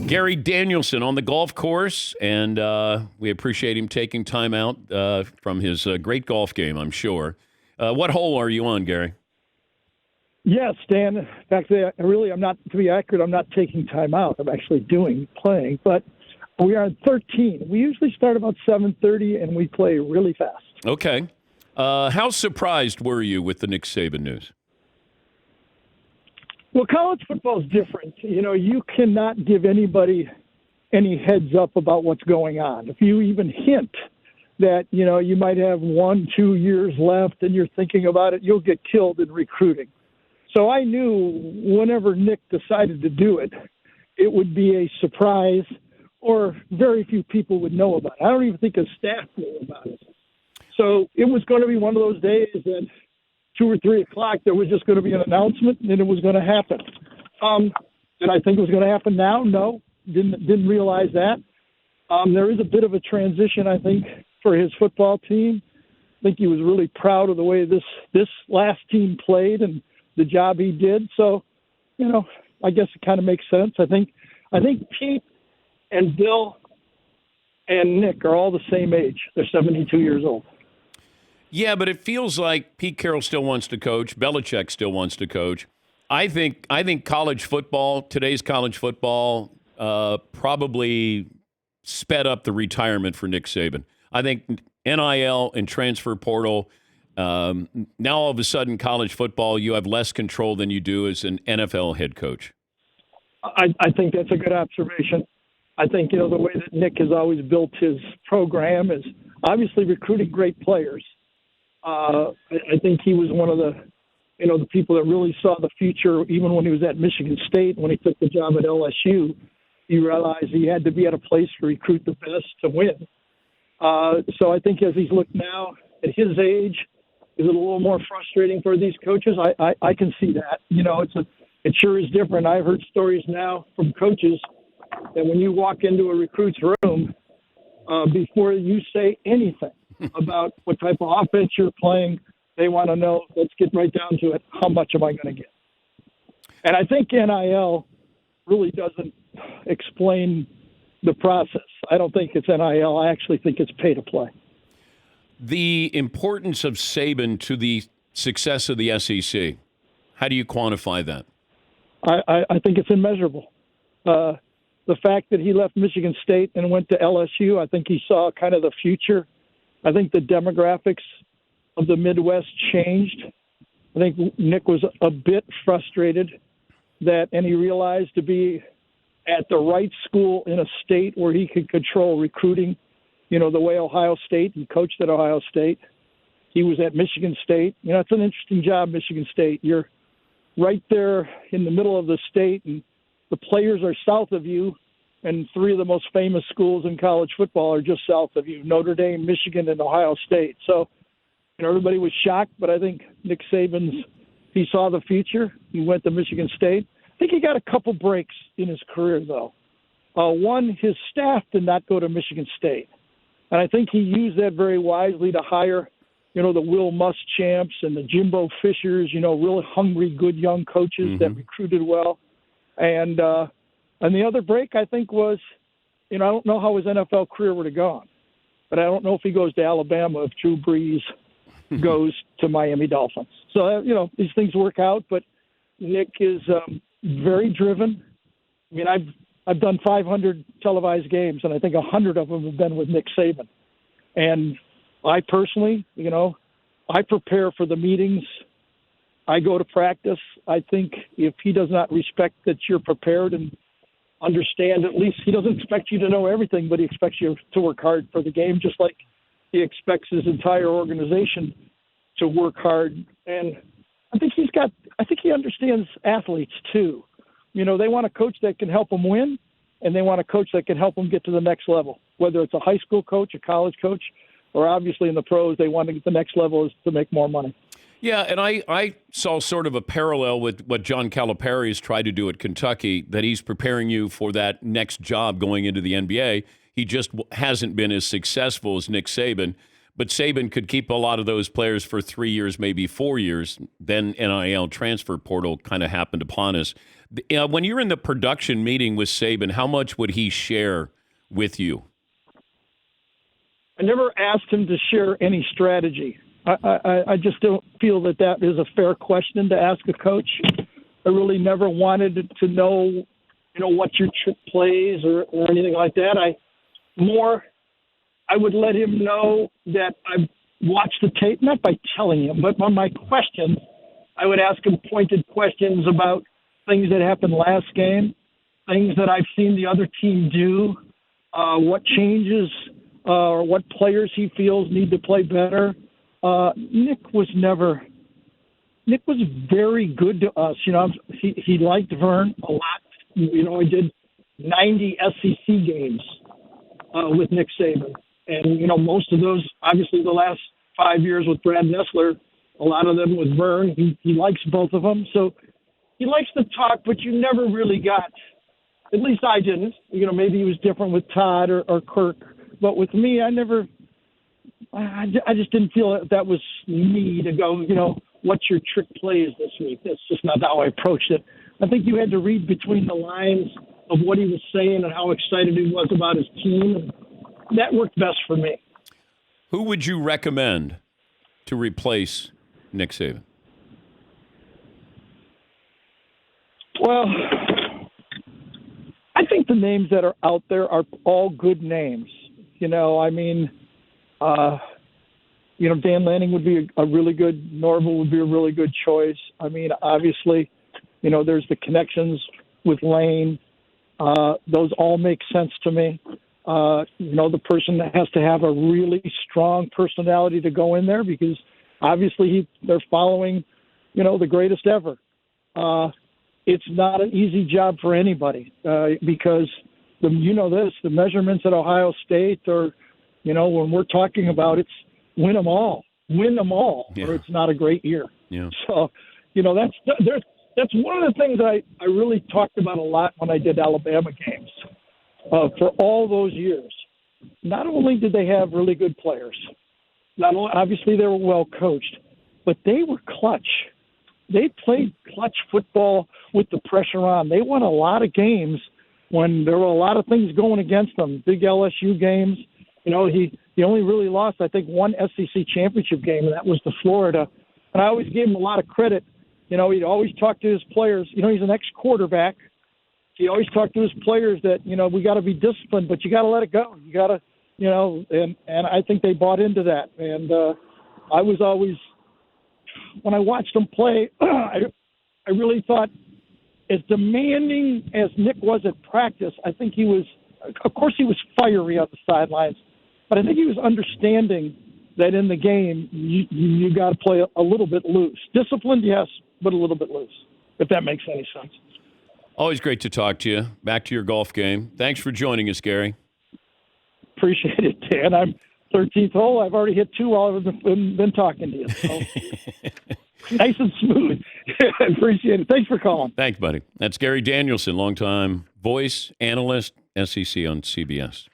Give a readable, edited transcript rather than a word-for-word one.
Gary Danielson on the golf course, and we appreciate him taking time out from his great golf game, I'm sure. What hole are you on, Gary? Yes, Dan. In fact, I'm not, to be accurate, I'm not taking time out. I'm actually playing, but we are on 13. We usually start about 7:30, and we play really fast. Okay. How surprised were you with the Nick Saban news? Well, college football is different. You cannot give anybody any heads up about what's going on. If you even hint that, you might have 1-2 years left and you're thinking about it, you'll get killed in recruiting. So I knew whenever Nick decided to do it, it would be a surprise or very few people would know about it. I don't even think his staff knew about it. So it was going to be one of those days that 2 or 3 o'clock, there was just going to be an announcement, and it was going to happen. Did I think it was going to happen now? No, didn't realize that. There is a bit of a transition, I think, for his football team. I think he was really proud of the way this last team played and the job he did. So, I guess it kind of makes sense. I think Pete and Bill and Nick are all the same age. They're 72 years old. Yeah, but it feels like Pete Carroll still wants to coach. Belichick still wants to coach. I think college football, today's college football, probably sped up the retirement for Nick Saban. I think NIL and transfer portal, now all of a sudden college football, you have less control than you do as an NFL head coach. I think that's a good observation. I think, the way that Nick has always built his program is obviously recruiting great players. I think he was one of the people that really saw the future, even when he was at Michigan State. When he took the job at LSU, he realized he had to be at a place to recruit the best to win. So I think as he's looked now at his age, is it a little more frustrating for these coaches? I can see that. It sure is different. I've heard stories now from coaches that when you walk into a recruit's room, before you say anything about what type of offense you're playing, they want to know, let's get right down to it, how much am I going to get? And I think NIL really doesn't explain the process. I don't think it's NIL. I actually think it's pay to play. The importance of Saban to the success of the SEC, how do you quantify that? I think it's immeasurable. The fact that he left Michigan State and went to LSU, I think he saw kind of the future. I think the demographics of the Midwest changed. I think Nick was a bit frustrated and he realized to be at the right school in a state where he could control recruiting, the way Ohio State, he coached at Ohio State. He was at Michigan State. It's an interesting job, Michigan State. You're right there in the middle of the state, and the players are south of you, and 3 of the most famous schools in college football are just south of you, Notre Dame, Michigan, and Ohio State. So, everybody was shocked, but I think Nick Saban's, he saw the future. He went to Michigan State. I think he got a couple breaks in his career, though. One, his staff did not go to Michigan State. And I think he used that very wisely to hire, the Will Muschamps and the Jimbo Fishers, really hungry, good young coaches that recruited well. And the other break, I think, was, I don't know how his NFL career would have gone, but I don't know if he goes to Alabama if Drew Brees goes to Miami Dolphins. So, these things work out, but Nick is very driven. I mean, I've done 500 televised games, and I think 100 of them have been with Nick Saban. And I personally, I prepare for the meetings. I go to practice. I think if he does not respect that you're prepared and understand, at least he doesn't expect you to know everything, but he expects you to work hard for the game, just like he expects his entire organization to work hard. And I think he understands athletes too. They want a coach that can help them win, and they want a coach that can help them get to the next level, whether it's a high school coach, a college coach, or obviously in the pros, they want to get the next level is to make more money. Yeah, and I saw sort of a parallel with what John Calipari has tried to do at Kentucky, that he's preparing you for that next job going into the NBA. He just hasn't been as successful as Nick Saban. But Saban could keep a lot of those players for 3 years, maybe 4 years. Then NIL transfer portal kind of happened upon us. When you're in the production meeting with Saban, how much would he share with you? I never asked him to share any strategy. I just don't feel that is a fair question to ask a coach. I really never wanted to know, what your trick plays or anything like that. I would let him know that I watched the tape, not by telling him, but on my questions, I would ask him pointed questions about things that happened last game, things that I've seen the other team do, what changes or what players he feels need to play better. Nick was very good to us. He liked Vern a lot. I did 90 SEC games with Nick Saban. And, most of those, obviously the last 5 years with Brad Nessler, a lot of them with Vern. He likes both of them. So he likes to talk, but you never really got, at least I didn't. Maybe he was different with Todd or Kirk. But with me, I just didn't feel that was me to go, what's your trick plays this week? That's just not how I approached it. I think you had to read between the lines of what he was saying and how excited he was about his team. That worked best for me. Who would you recommend to replace Nick Saban? Well, I think the names that are out there are all good names. Dan Lanning would be a really good, Norville would be a really good choice. Obviously, there's the connections with Lane. Those all make sense to me. The person that has to have a really strong personality to go in there because obviously they're following, the greatest ever. It's not an easy job for anybody because the measurements at Ohio State or, when we're talking about it's win them all, yeah. or it's not a great year. Yeah. So, that's one of the things I really talked about a lot when I did Alabama games. For all those years, not only did they have really good players, obviously they were well coached, but they were clutch. They played clutch football with the pressure on. They won a lot of games when there were a lot of things going against them. Big LSU games. He only really lost, I think, one SEC championship game, and that was to Florida. And I always gave him a lot of credit. He'd always talk to his players. He's an ex-quarterback. He always talked to his players that, we got to be disciplined, but you got to let it go. You got to, and I think they bought into that. And I was always, when I watched him play, I really thought as demanding as Nick was at practice, I think he was, of course he was fiery on the sidelines, but I think he was understanding that in the game, you got to play a little bit loose. Disciplined, yes, but a little bit loose, if that makes any sense. Always great to talk to you. Back to your golf game. Thanks for joining us, Gary. Appreciate it, Dan. I'm 13th hole. I've already hit 2 while I've been talking to you. So. Nice and smooth. Appreciate it. Thanks for calling. Thanks, buddy. That's Gary Danielson, longtime voice analyst, SEC on CBS.